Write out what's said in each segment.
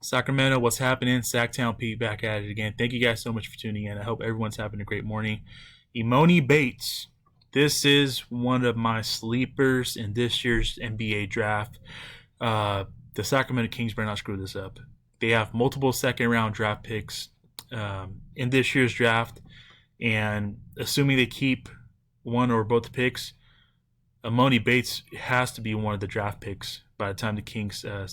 Sacramento, what's happening? Sacktown Pete back at it again. Thank you guys so much for tuning in. I hope everyone's having a great morning. Emoni Bates. This is one of my sleepers in this year's NBA draft. The Sacramento Kings better not screw this up. They have multiple second-round draft picks in this year's draft, and assuming they keep one or both picks, Emoni Bates has to be one of the draft picks by the time the Kings are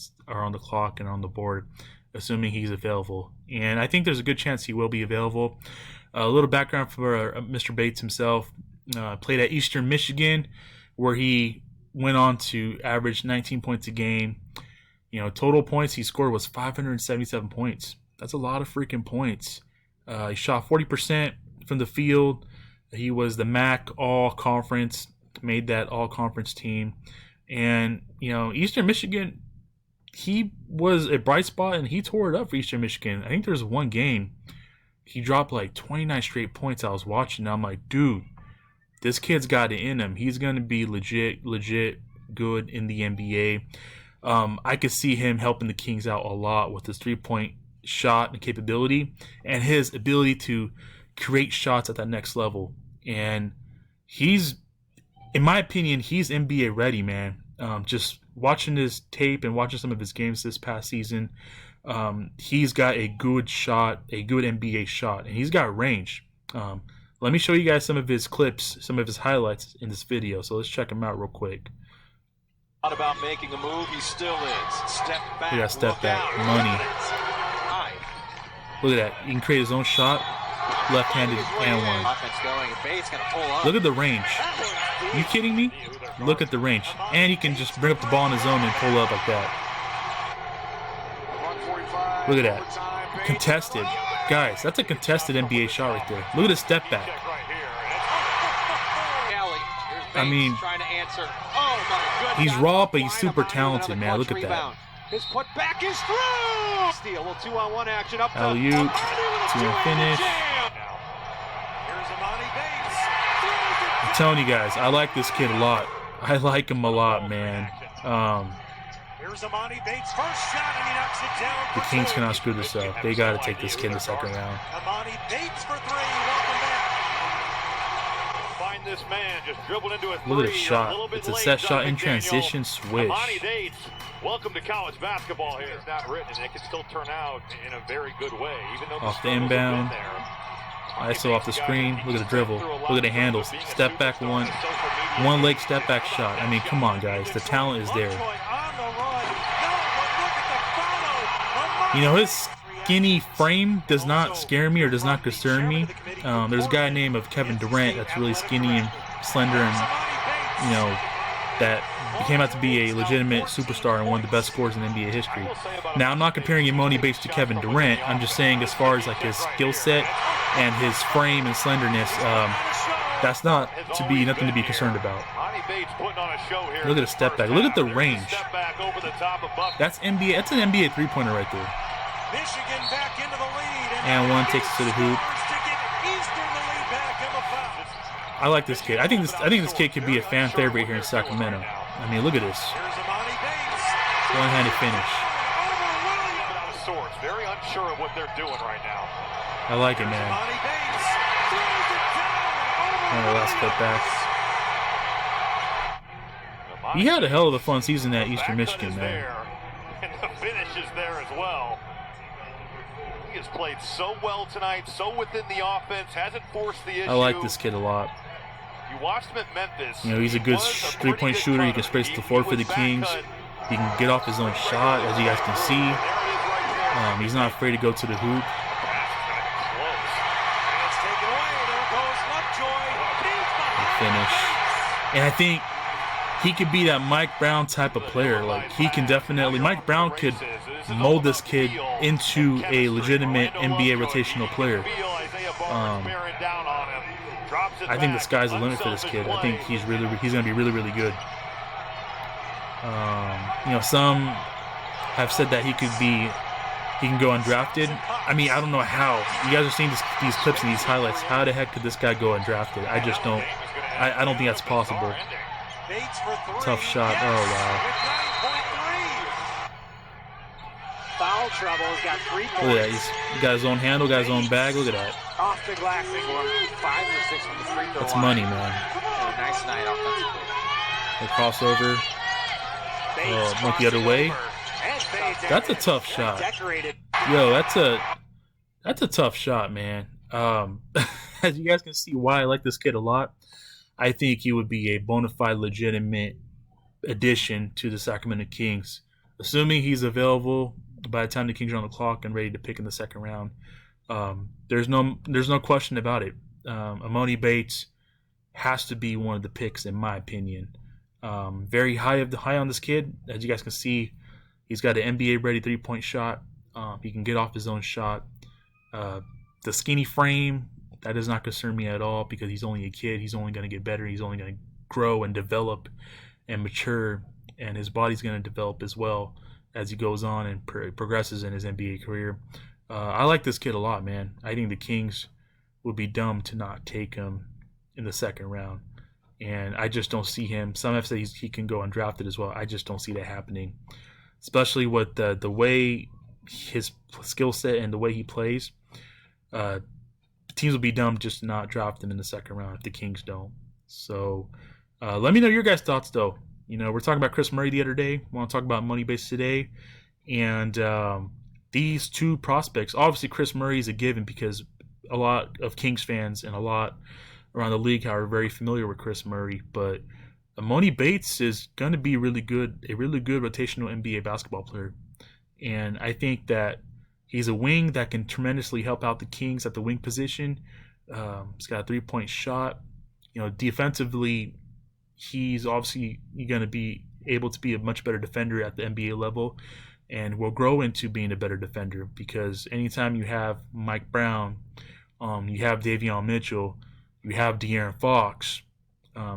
on the clock and on the board, assuming he's available. And I think there's a good chance he will be available. A little background for Mr. Bates himself. Played at Eastern Michigan, where he went on to average 19 points a game. Total points he scored was 577 points. That's a lot of freaking points. He shot 40% from the field. He was the MAC All-Conference, made that All-Conference team. And, Eastern Michigan, he was a bright spot, and he tore it up for Eastern Michigan. I think there was one game he dropped like 29 straight points. I was watching, and I'm like, dude, this kid's got it in him. He's going to be legit good in the NBA. I could see him helping the Kings out a lot with his three-point shot and capability and his ability to create shots at that next level. And he's, in my opinion, he's NBA ready, man. Just watching his tape and watching some of his games this past season, he's got a good shot, a good NBA shot, and he's got range. Let me show you guys some of his clips, some of his highlights in this video. So let's check him out real quick. Not about making a move, he still is. Step back. Look at that step back, money. Look at that. He can create his own shot, left-handed and one. Look at the range. You kidding me? Look at the range. And he can just bring up the ball on his own and pull up like that. Look at that. Contested. Guys, that's a contested NBA shot right there. Look at his step back. I mean, he's raw, but he's super talented, man. Look at that. His put back is through. Steal, a little 2-on-1 action up. Alley-oop, two-and finish. I'm telling you guys, I like this kid a lot. I like him a lot, man. Here's Emoni Bates' first shot, and he knocks it down. The Kings cannot screw this up. They got to take this kid in the second round. Emoni Bates for three. Welcome back. Find this man just dribbled into a three. Look at his shot. It's a set shot in transition switch. Emoni Bates, welcome to college basketball here. It's not written, and it can still turn out in a very good way, even though off the inbound. ISO off the screen. Look at the dribble. Look at the handles. Step back one. One leg step back shot. I mean, come on, guys. The talent is there. His skinny frame does not scare me or does not concern me. There's a guy named Kevin Durant that's really skinny and slender and, that became out to be a legitimate superstar and one of the best scorers in NBA history. Now, I'm not comparing Emoni Bates to Kevin Durant. I'm just saying as far as like his skill set and his frame and slenderness, that's nothing to be concerned about. Look at the step back. Look at the range. That's NBA. That's an NBA three-pointer right there. Michigan back into the lead, and one takes it to the hoop. I like this kid. I think this kid could be a fan favorite here in Sacramento. I mean, look at this. One-handed finish. Very unsure of what they're doing right now. I like it, man. And the last cut back. He had a hell of a fun season at Eastern Michigan, man. And the finish is there as well. He has played so well tonight, so within the offense, hasn't forced the issue. I like this kid a lot. You watched him at Memphis. He's a good three-point shooter. He can space the floor for the Kings. He can get off his own shot, as you guys can see. He's not afraid to go to the hoop. Finish. And I think he could be that Mike Brown type of player. Like, he can definitely, Mike Brown could mold this kid into a legitimate NBA rotational player. I think the sky's the limit for this kid. I think he's going to be really, really good. Some have said that he can go undrafted. I mean, I don't know how. You guys are seeing these clips and these highlights. How the heck could this guy go undrafted? I just don't. I don't think that's possible. Tough shot. Oh, wow. foul trouble. He's got 3 points. Look at that. He's got his own handle, got his own bag. Look at that. Off the glass. 5 or 6 from the free throw That's line. money, man. Yeah, nice night offensively. The crossover. Bates Went the other way. and Bates That's a tough shot. decorated. Yo, that's a tough shot, man. As you guys can see why I like this kid a lot. I think he would be a bona fide, legitimate addition to the Sacramento Kings. Assuming he's available by the time the Kings are on the clock and ready to pick in the second round. There's no question about it. Emoni Bates has to be one of the picks in my opinion. Very high on this kid. As you guys can see, he's got an NBA ready 3-point shot. He can get off his own shot. The skinny frame, that does not concern me at all because he's only a kid. He's only going to get better. He's only going to grow and develop and mature, and his body's going to develop as well as he goes on and progresses in his NBA career. I like this kid a lot, man. I think the Kings would be dumb to not take him in the second round, and I just don't see him. Some have said he can go undrafted as well. I just don't see that happening, especially with the way his skill set and the way he plays. Teams will be dumb just to not draft him in the second round if the Kings don't. So let me know your guys' thoughts, though. You know, we're talking about Chris Murray the other day. We want to talk about Emoni Bates today. And these two prospects, obviously Chris Murray is a given because a lot of Kings fans and a lot around the league are very familiar with Chris Murray. But Emoni Bates is going to be a really good rotational NBA basketball player. And I think that he's a wing that can tremendously help out the Kings at the wing position. He's got a 3-point shot. You know, defensively, he's obviously going to be able to be a much better defender at the NBA level and will grow into being a better defender because anytime you have Mike Brown, you have Davion Mitchell, you have De'Aaron Fox,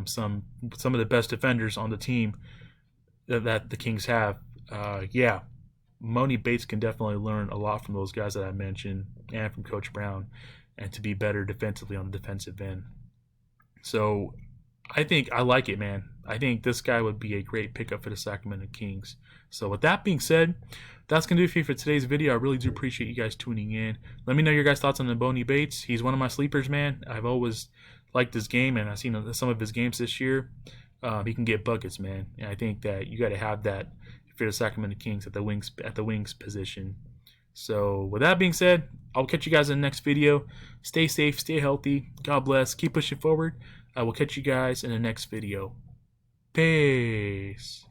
some of the best defenders on the team that the Kings have. Emoni Bates can definitely learn a lot from those guys that I mentioned and from Coach Brown and to be better defensively on the defensive end. So I think I like it, man. I think this guy would be a great pickup for the Sacramento Kings. So with that being said, that's going to do it for today's video. I really do appreciate you guys tuning in. Let me know your guys' thoughts on Emoni Bates. He's one of my sleepers, man. I've always liked his game, and I've seen some of his games this year. He can get buckets, man. And I think that you got to have that for the Sacramento Kings at the wings position. So with that being said, I'll catch you guys in the next video. Stay safe, stay healthy. God bless. Keep pushing forward. I will catch you guys in the next video. Peace.